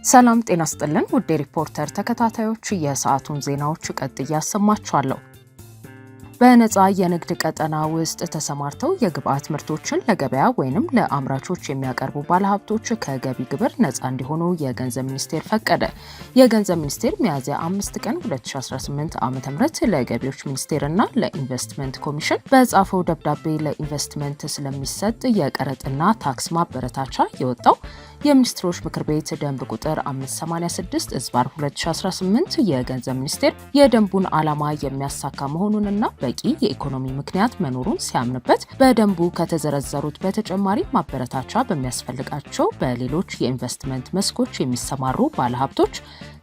ሰላም ጤና ይስጥልን ውድ ሪፖርተር ተከታታዮች የሰዓቱን ዜናዎች ቀጥዬ ያሰማችኋለሁ። በነፃ የንግድ ቀጠና ውስጥ ተሰማርተው የግብአት ምርቶችን ለገበያ ወይንም ለአምራቾች የሚያቀርቡ ባለሀብቶች ከገቢ ግብር ነፃ እንዲሆኑ የገንዘብ ሚኒስቴር ፈቀደ። የገንዘብ ሚኒስቴር ሚያዝያ 5 ቀን 2018 ዓ.ም ለገቢዎች ሚኒስቴርና ለኢንቨስትመንት ኮሚሽን በጻፈው ደብዳቤ ለኢንቨስትመንት ስለሚሰጥ የቀረጥና ታክስ ማበረታቻ የወጣው የሚኒስትሮች ምክር ቤት ደንብ ቁጥር 586/2018 የገንዘብ ሚኒስቴር የደንቡን ዓላማ የሚያሳካ መሆኑንና በቂ የኢኮኖሚ ምክንያት መኖሩን ሲያምንበት በደንቡ ከተዘረዘሩት በተጨማሪ ማበረታቻ በሚያስፈልጋቸው በሌሎች የኢንቨስትመንት መስኮች የሚሰማሩ ባለሀብቶች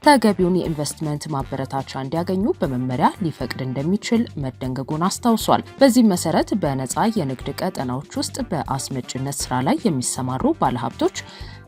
ተገቢውን የኢንቨስትመንት ማበረታቻ እንዲያገኙ በመመሪያ ሊፈቅድ እንደሚችል መደንገጉን አስታውሷል። በዚህ መሰረት በነፃ የንግድ ቀጠናዎች ውስጥ በአስመጭነት ስራ ላይ የሚሰማሩ ባለሀብቶች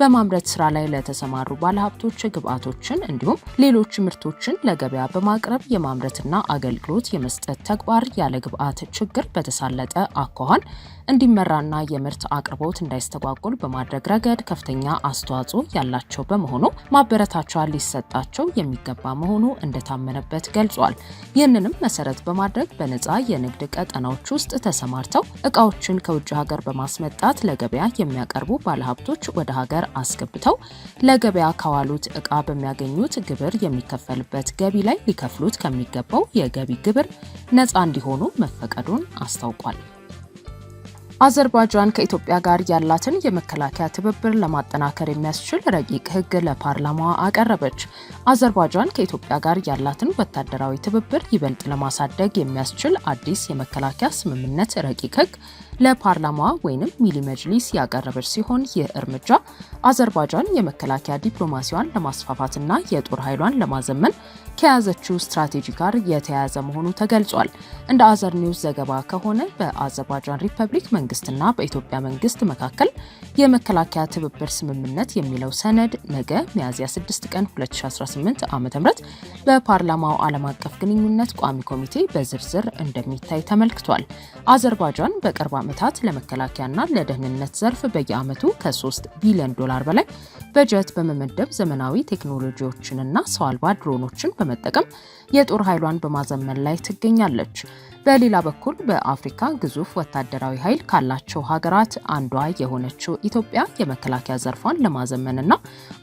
በማምረት ስራ ላይ ለተሰማሩ ባለሀብቶች ግብአቶችን እንዲሁም ሌሎች ምርቶችን ለገበያ በማቅረብ የማምረትና አገልግሎት የመስጠት ተግባር ያለ ግብአት ችግር በተሳለጠ አኳኋን እንዲመራና የምርት አቅርቦት እንዳይስተጓጎል በማድረግ ረገድ ከፍተኛ አስተዋጽኦ ያላቸው በመሆኑ ማበረታቻ ሊሰጣቸው የሚገባ መሆኑ እንደታመነበት ገልጿል። ይህንንም መሰረት በማድረግ በነፃ የንግድ ቀጠናዎች ውስጥ ተሰማርተው እቃዎችን ከውጭ ሀገር በማስመጣት ለገበያ የሚያቀርቡ ባለሀብቶች ወደ ሀገር አስገብተው ለገበያ ካዋሉት እቃ በሚያገኙት ግብር የሚከፈልበት ገቢ ላይ ሊከፍሉት ከሚገባው የገቢ ግብር ነፃ እንዲሆኑ መፈቀዱን አስታውቋል። አዘርባይጃን ከኢትዮጵያ ጋር ያላትን የመከላከያ ትብብር ለማጠናከር የሚያስችል ረቂቅ ሕግ ለፓርላማዋ አቀረበች። አዘርባይጃን ከኢትዮጵያ ጋር ያላትን ወታደራዊ ትብብር ይበልጥ ለማሳደግ የሚያስችል አዲስ የመከላከያ ስምምነት ረቂቅ ሕግ ለፓርላማዋ ወይንም ሚሊ መጅሊስ ያቀረበች ሲሆን ይህ እርምጃ አዘርባይጃን የመከላከያ ዲፕሎማሲዋን ለማስፋፋትና የጦር ኃይሏን ለማዘመን ከያዘችው ስትራቴጂ ጋር የተያያዘ መሆኑ ተገልጿል። እንደ አዘር ኒውስ ዘገባ ከሆነ በአዘርባይጃን ሪፐብሊክ መንግስትና በኢትዮጵያ መንግስት መካከል የመከላከያ ትብብር ስምምነት የሚለው ሰነድ ነገ ሚያዝያ 6 ቀን 2018 ዓ.ም በፓርላማው ዓለም አቀፍ ግንኙነት ቋሚ ኮሚቴ በዝርዝር እንደሚታይ ተመልክቷል። አዘርባይጃን በቅርብ ዓመታት ለመከላከያና ለደህንነት ዘርፍ በየዓመቱ ከ3 ቢሊዮን ዶላር በላይ በጀት በመመደብ ዘመናዊ ቴክኖሎጂዎችንና ሰው አልባ ድሮኖችን በመጠቀም የጦር ኃይሏን በማዘመን ላይ ትገኛለች። በሌላ በኩል በአፍሪካ ግዙፍ ወታደራዊ ኃይል ካላቸው ሀገራት አንዷ የሆነችው ኢትዮጵያ የመከላከያ ዘርፏን ለማዘመንና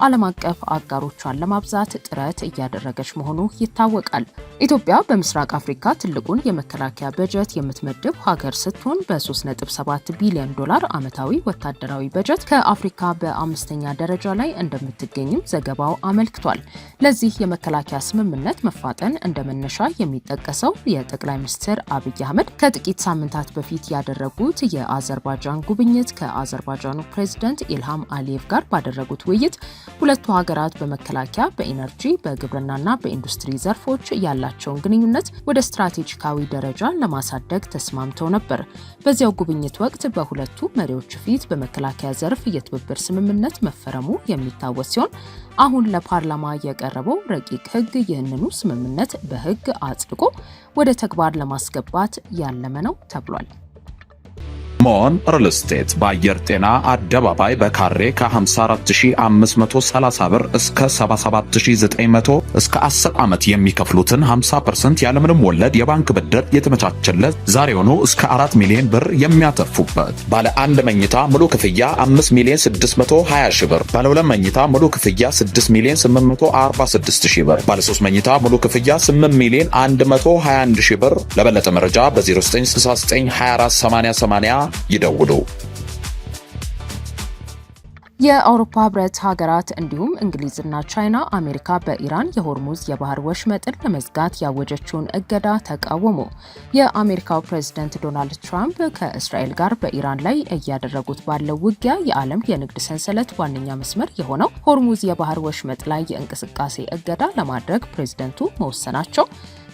ዓለም አቀፍ አጋሮቿን ለማብዛት ጥረት እያደረገች መሆኑ ይታወቃል። ኢትዮጵያ በምስራቅ አፍሪካ ትልቁን የመከላከያ በጀት የምትመድብ ሀገር ስትሆን በ3.7 ቢሊዮን ዶላር ዓመታዊ ወታደራዊ በጀት ከአፍሪካ በአምስተኛ ደረጃ ላይ እንደምትገኝም ዘገባው አመልክቷል። ለዚህ የመከላከያ ስምምነት መፋጠን እንደ መነሻ የሚጠቀሰው የጠቅላይ ሚኒስትር አብይ አህመድ ከጥቂት ሳምንታት በፊት ያደረጉት የአዘርባይጃን ጉብኝት ከአዘርባይጃኑ ፕሬዝዳንት ኢልሃም አሊየቭ ጋር ባደረጉት ውይይት ሁለቱ ሀገራት በመከላከያ፣ በኢነርጂ፣ በግብርናና በኢንዱስትሪ ዘርፎች ያላቸውን ግንኙነት ወደ ስትራቴጂካዊ ደረጃ ለማሳደግ ተስማምተው ነበር። በዚያው ጉብኝት ወቅት በሁለቱ መሪዎች ፊት በመከላከያ ዘርፍ የትብብር ስምምነት መፈረሙ የሚታወስ ሲሆን አሁን ለፓርላማ የቀረበው ረቂቅ ሕግ ይህንኑ ስምምነት በሕግ አጽድቆ ወደ ተግባር ለማስገባት ያለመ ነው ተብሏል። ሞን ሪል ስቴት በአየር ጤና አደባባይ በካሬ ከ54530 ብር እስከ 77900 እስከ 10 ዓመት የሚከፍሉትን 50% ያለምንም ወለድ የባንክ ብድር የተመቻቸለት ዛሬውኑ እስከ 4 ሚሊዮን ብር የሚያተርፉበት ባለ 1 መኝታ ሙሉ ክፍያ 5,620,000 ብር፣ ባለ 2 መኝታ ሙሉ ክፍያ 6,846,000 ብር፣ ባለ 3 መኝታ ሙሉ ክፍያ 8,121,000 ብር። ለበለጠ መረጃ በ0969248080 ይደውሉ። የአውሮፓ ህብረት ሀገራት እንዲሁም እንግሊዝና ቻይና አሜሪካ በኢራን የሆርሙዝ የባህር ወሽመጥን ለመዝጋት ያወጀችውን እገዳ ተቃወሙ። የአሜሪካው ፕሬዝዳንት ዶናልድ ትራምፕ ከእስራኤል ጋር በኢራን ላይ እያደረጉት ባለው ውጊያ የዓለም የንግድ ሰንሰለት ዋነኛ መስመር የሆነው ሆርሙዝ የባህር ወሽመጥ ላይ የእንቅስቃሴ እገዳ ለማድረግ ፕሬዝዳንቱ መወሰናቸው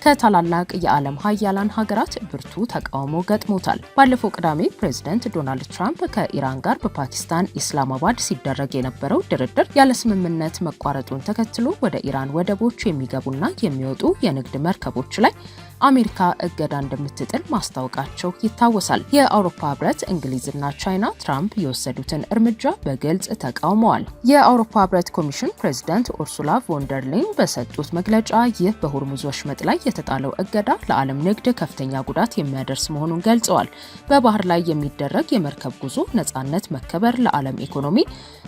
ከታላላቅ የዓለም ሀያላን ሀገራት ብርቱ ተቃውሞ ገጥሞታል። ባለፈው ቅዳሜ ፕሬዝዳንት ዶናልድ ትራምፕ ከኢራን ጋር በፓኪስታን ኢስላማባድ ሲደረግ የነበረው ድርድር ያለ ስምምነት መቋረጡን ተከትሎ ወደ ኢራን ወደቦች የሚገቡና የሚወጡ የንግድ መርከቦች ላይ አሜሪካ እገዳ እንደምትጥል ማስታወቃቸው ይታወሳል። የአውሮፓ ህብረት፣ እንግሊዝና ቻይና ትራምፕ የወሰዱትን እርምጃ በግልጽ ተቃውመዋል። የአውሮፓ ህብረት ኮሚሽን ፕሬዚዳንት ኡርሱላ ቮንደርሌን በሰጡት መግለጫ ይህ በሆርሙዝ ወሽመጥ ላይ የተጣለው እገዳ ለዓለም ንግድ ከፍተኛ ጉዳት የሚያደርስ መሆኑን ገልጸዋል። በባህር ላይ የሚደረግ የመርከብ ጉዞ ነጻነት መከበር ለዓለም ኢኮኖሚ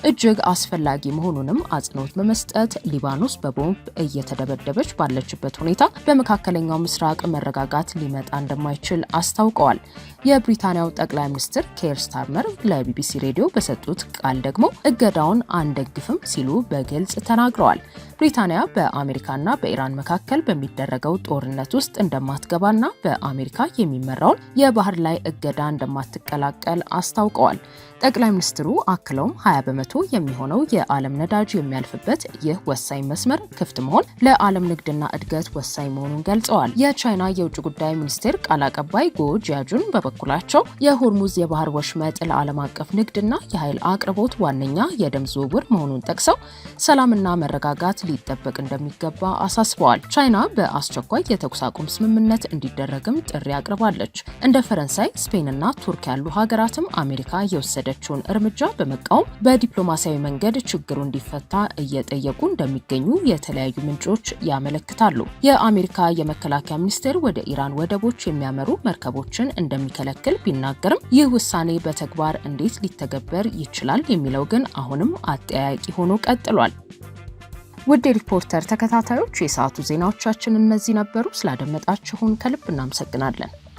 እጅግ አስፈላጊ መሆኑንም አጽንኦት በመስጠት ሊባኖስ በቦምብ እየተደበደበች ባለችበት ሁኔታ በመካከለኛው ምስራቅ መረጋጋት ሊመጣ እንደማይችል አስታውቀዋል። የብሪታንያው ጠቅላይ ሚኒስትር ኬር ስታርመር ለቢቢሲ ሬዲዮ በሰጡት ቃል ደግሞ እገዳውን አንደግፍም ሲሉ በግልጽ ተናግረዋል። ብሪታንያ በአሜሪካና በኢራን መካከል በሚደረገው ጦርነት ውስጥ እንደማትገባና በአሜሪካ የሚመራውን የባህር ላይ እገዳ እንደማትቀላቀል አስታውቀዋል። ጠቅላይ ሚኒስትሩ አክለውም 20 በመቶ የሚሆነው የዓለም ነዳጅ የሚያልፍበት ይህ ወሳኝ መስመር ክፍት መሆን ለዓለም ንግድና እድገት ወሳኝ መሆኑን ገልጸዋል። የቻይና የውጭ ጉዳይ ሚኒስቴር ቃል አቀባይ ጎ ጂያጁን በበኩላቸው የሆርሙዝ የባህር ወሽመጥ ለዓለም አቀፍ ንግድና የኃይል አቅርቦት ዋነኛ የደም ዝውውር መሆኑን ጠቅሰው ሰላምና መረጋጋት ሊጠበቅ እንደሚገባ አሳስበዋል። ቻይና በአስቸኳይ የተኩስ አቁም ስምምነት እንዲደረግም ጥሪ አቅርባለች። እንደ ፈረንሳይ፣ ስፔንና ቱርክ ያሉ ሀገራትም አሜሪካ የወሰደችውን እርምጃ በመቃወም በዲፕሎማሲያዊ መንገድ ችግሩ እንዲፈታ እየጠየቁ እንደሚገኙ የተለያዩ ምንጮች ያመለክታሉ። የአሜሪካ የመከላከያ ሚኒስቴር ወደ ኢራን ወደቦች የሚያመሩ መርከቦችን እንደሚከለክል ቢናገርም ይህ ውሳኔ በተግባር እንዴት ሊተገበር ይችላል የሚለው ግን አሁንም አጠያያቂ ሆኖ ቀጥሏል። ውድ ሪፖርተር ተከታታዮች የሰዓቱ ዜናዎቻችን እነዚህ ነበሩ። ስላደመጣችሁን ከልብ እናመሰግናለን።